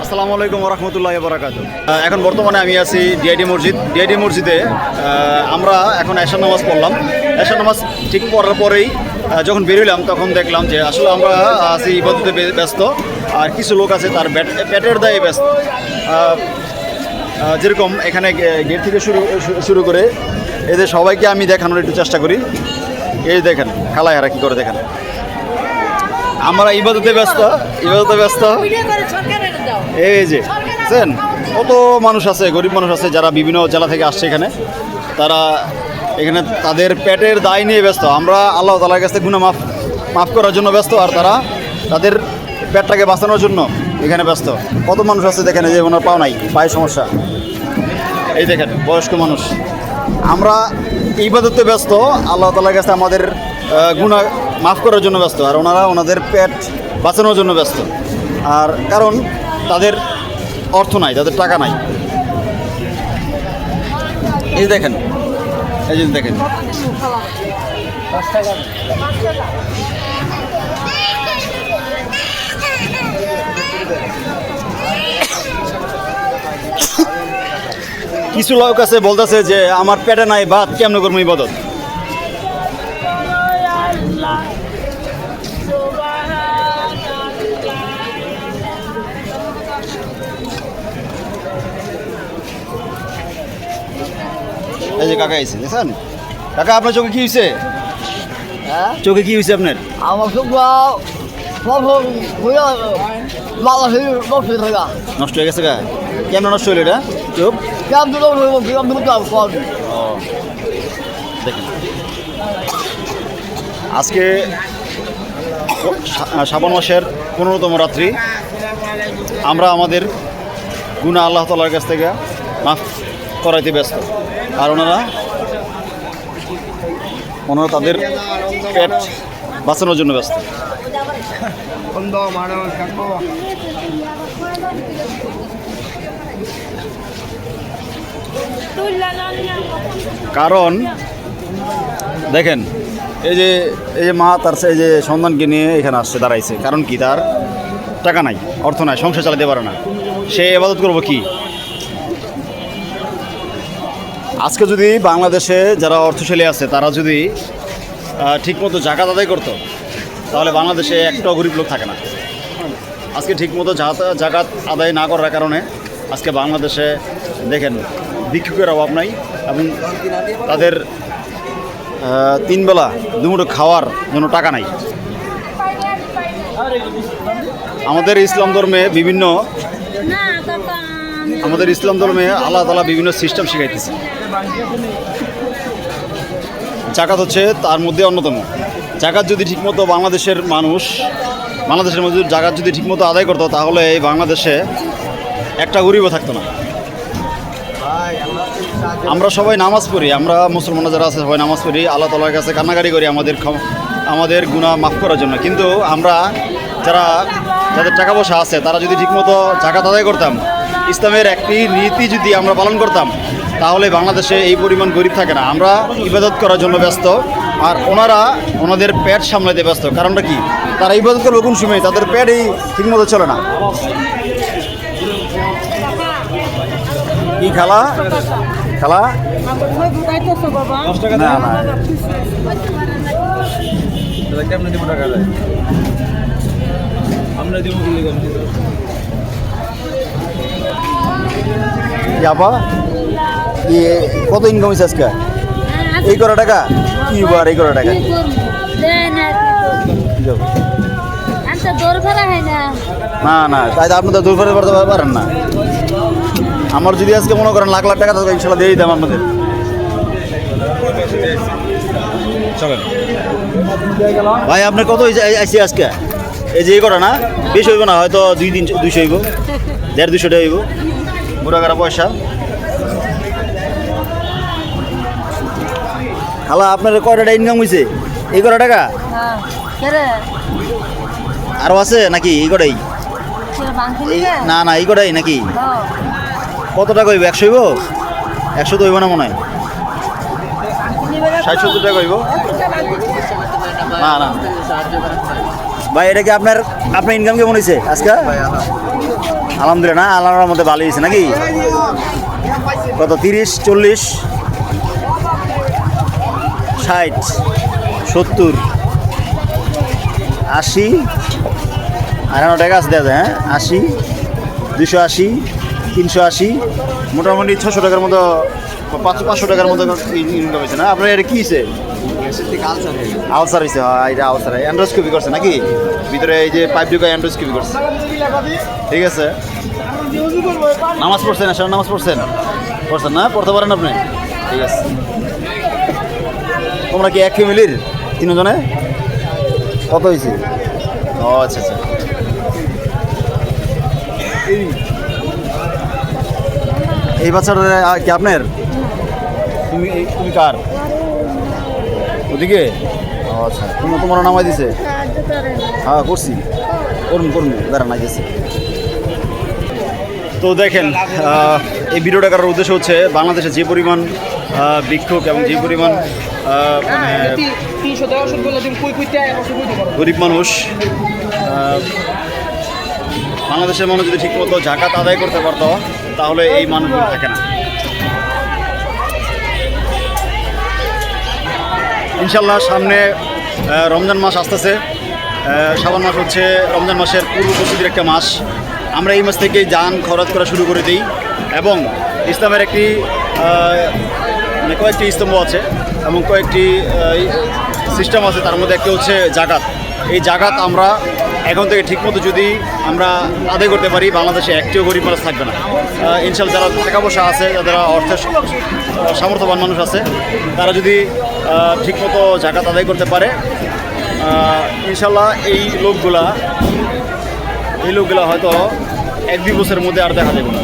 আসসালামু আলাইকুম রহমতুল্লাহ বরাকাতুহু। এখন বর্তমানে আমি আছি ডিআইডি মসজিদে। আমরা এখন এশার নামাজ পড়লাম। এশার নামাজ ঠিক পড়ার পরেই যখন বেরোলাম তখন দেখলাম যে আসলে আমরা আছি ইবাদতে ব্যস্ত, আর কিছু লোক আছে তার পেটের দায়ে ব্যস্ত। যেরকম এখানে গেট থেকে শুরু করে এদের সবাইকে আমি দেখানোর একটু চেষ্টা করি। এই দেখেন খালায়ারা কী করে, দেখেন আমরা ইবাদতে ব্যস্ত। এই যে বুঝছেন, কত মানুষ আছে, গরিব মানুষ আছে যারা বিভিন্ন জেলা থেকে আসছে এখানে। তারা এখানে তাদের পেটের দায় নিয়ে ব্যস্ত। আমরা আল্লাহ তাআলার কাছে গুনাহ মাফ করার জন্য ব্যস্ত, আর তারা তাদের পেটটাকে বাঁচানোর জন্য এখানে ব্যস্ত। কত মানুষ আছে দেখেন, যে ওনার পাও নাই, পায়ের সমস্যা। এই দেখেন বয়স্ক মানুষ। আমরা ইবাদতে ব্যস্ত, আল্লাহ তাআলার কাছে আমাদের গুনাহ মাফ করার জন্য ব্যস্ত, আর ওনারা ওনাদের পেট বাঁচানোর জন্য ব্যস্ত। আর কারণ তাদের অর্থ নাই, তাদের টাকা নাই। এই দেখেন, এই যে দেখেন কিছু লোক আছে বলতেছে যে আমার পেটে নাই ভাত, কেমন করবো ইবাদত। এই যে কাকা আইছে, দেখছেন কাকা, আপনার চোখে কি হয়েছে? চোখে কি হয়েছে আপনার? আমার চোখ নষ্ট হয়ে গেছে গা? কেমন নষ্ট হইল এটা চোখ? দেখেন আজকে শ্রাবণ মাসের 15তম রাত্রি। আমরা আমাদের গুনাহ আল্লাহ তাআলার কাছ থেকে মাফ করাইতে ব্যস্ত, আর ওনারা তাদের পেট বাঁচানোর জন্য ব্যস্ত। কারণ দেখেন এই যে মা তার এই যে সন্তানকে নিয়ে এখানে আসছে, দাঁড়াইছে। কারণ কি, তার টাকা নাই, অর্থ নাই, সংসার চালাতে পারে না। সে ইবাদত করবো কি? আজকে যদি বাংলাদেশে যারা অর্থশালী আছে তারা যদি ঠিকমতো জাকাত আদায় করতো, তাহলে বাংলাদেশে একটাও গরিব লোক থাকে না। আজকে ঠিকমতো জাকাত আদায় না করার কারণে আজকে বাংলাদেশে দেখেন ভিক্ষুকের অভাব নাই, এবং তাদের 3 বেলা দুমুঠো খাওয়ার জন্য টাকা নাই। আমাদের ইসলাম ধর্মে আল্লাহ তাআলা বিভিন্ন সিস্টেম শিখাইতেছে। জাকাত হচ্ছে তার মধ্যে অন্যতম। জাকাত যদি ঠিকমতো বাংলাদেশের মধ্যে জাকাত যদি ঠিকমতো আদায় করতো, তাহলে এই বাংলাদেশে একটা গরিবও থাকতো না। আমরা সবাই নামাজ পড়ি, আমরা মুসলমান যারা আছে সবাই নামাজ পড়ি, আল্লাহ তাআলার কাছে কান্নাকাটি করি আমাদের গুনাহ মাফ করার জন্য। কিন্তু আমরা যাদের টাকা পয়সা আছে তারা যদি ঠিকমতো জাকাত আদায় করতাম, ইসলামের একটি নীতি যদি আমরা পালন করতাম, তাহলে বাংলাদেশে এই পরিমাণ গরিব থাকে না। আমরা ইবাদত করার জন্য ব্যস্ত, আর ওনাদের পেট সামলাতে ব্যস্ত। কারণটা কি, তারা ইবাদত করবে কোন সময়? তাদের পেটই ঠিকমতো চলে না। কি খালা না যাবা কত ইনকাম হয়েছে আজকে? এই করা টাকা কি বার, এই করা টাকা না তাই আপনি তো দূর করে পারেন না। আমার যদি আজকে মনে করেন লাখ লাখ টাকা থাকবে, ইনশাল্লাহ দিয়ে দিতাম আপনাদের। চলেন ভাই, আপনার কত আইসি আজকে? এই যে এই কটা না, বেশি হইব না, হয়তো 200 হইব, 150-200 টাকা হইব বুড়াগাড়া পয়সা। হালা আপনার কয়টা ইনকাম হয়েছে? এই কটা টাকা আরো আছে নাকি? এই কটাই না এই কটাই নাকি? কত টাকা হইব? 100 হইব? 100 তো হইব না মনে হয়, 60-70 টাকা হইব। না ভাই, এটা কি আপনার ইনকাম কেমন হয়েছে আজকে? আলহামদুলিল্লাহ, না আল্লাহর মধ্যে ভালোই হয়েছে নাকি? কত 30, 40, 60, 70, 80, 98 টাকা আছে দেওয়া যায়। হ্যাঁ, 80, 280, 380, মোটামুটি 600 টাকার মতো, 500 টাকার মতো ইনকাম হয়েছে না? আপনার এটা কী হয়েছে? আলসার হয়েছে, এটা আলসার। অ্যান্ড্রোস্কোপি করছে নাকি? ভিতরে এই যে পাইপ ঢুকা অ্যান্ড্রোস্কোপি করছে। ঠিক আছে। নামাজ পড়ছেন? আসলে নামাজ পড়ছেন? পড়ছেন না? পড়তে পারেন আপনি? ঠিক আছে। তোমরা কি এক ফ্যামিলির 3 জনে? কত হয়েছে? ও আচ্ছা আচ্ছা। এই বাচ্চাটা কি আপনার? তুমি কার? ওদিকে? ও আচ্ছা, তোমার নামাই দিছে? হ্যাঁ করছি, করুন দাঁড়ান আইতেছি। তো দেখেন, এই ভিডিওটা করার উদ্দেশ্য হচ্ছে বাংলাদেশে যে পরিমাণ ভিক্ষুক এবং যে পরিমাণ মানে গরিব মানুষ, বাংলাদেশের মানুষ যদি ঠিকমতো জাকাত আদায় করতে পারতো তাহলে এই মানুষগুলো থাকে না। ইনশাল্লাহ সামনে রমজান মাস আসতেছে। শ্রাবণ মাস হচ্ছে রমজান মাসের পূর্ব প্রস্তুতির একটা মাস। আমরা এই মাস থেকে যান খরচ করা শুরু করে দিই এবং ইসলামের একটি মানে কয়েকটি স্তম্ভ আছে এবং কয়েকটি সিস্টেম আছে, তার মধ্যে একটা হচ্ছে জাকাত। এই জাকাত আমরা এখন থেকে ঠিকমতো যদি আমরা আদায় করতে পারি, বাংলাদেশে একটিও গরিব মানুষ থাকবে না। ইনশাল্লাহ যারা টাকা পয়সা আছে, যারা অর্থের সামর্থ্যবান মানুষ আছে, তারা যদি ঠিকমতো জাকাত আদায় করতে পারে, ইনশাল্লাহ এই লোকগুলা হয়তো 1-2 বছরের মধ্যে আর দেখা যাবে না।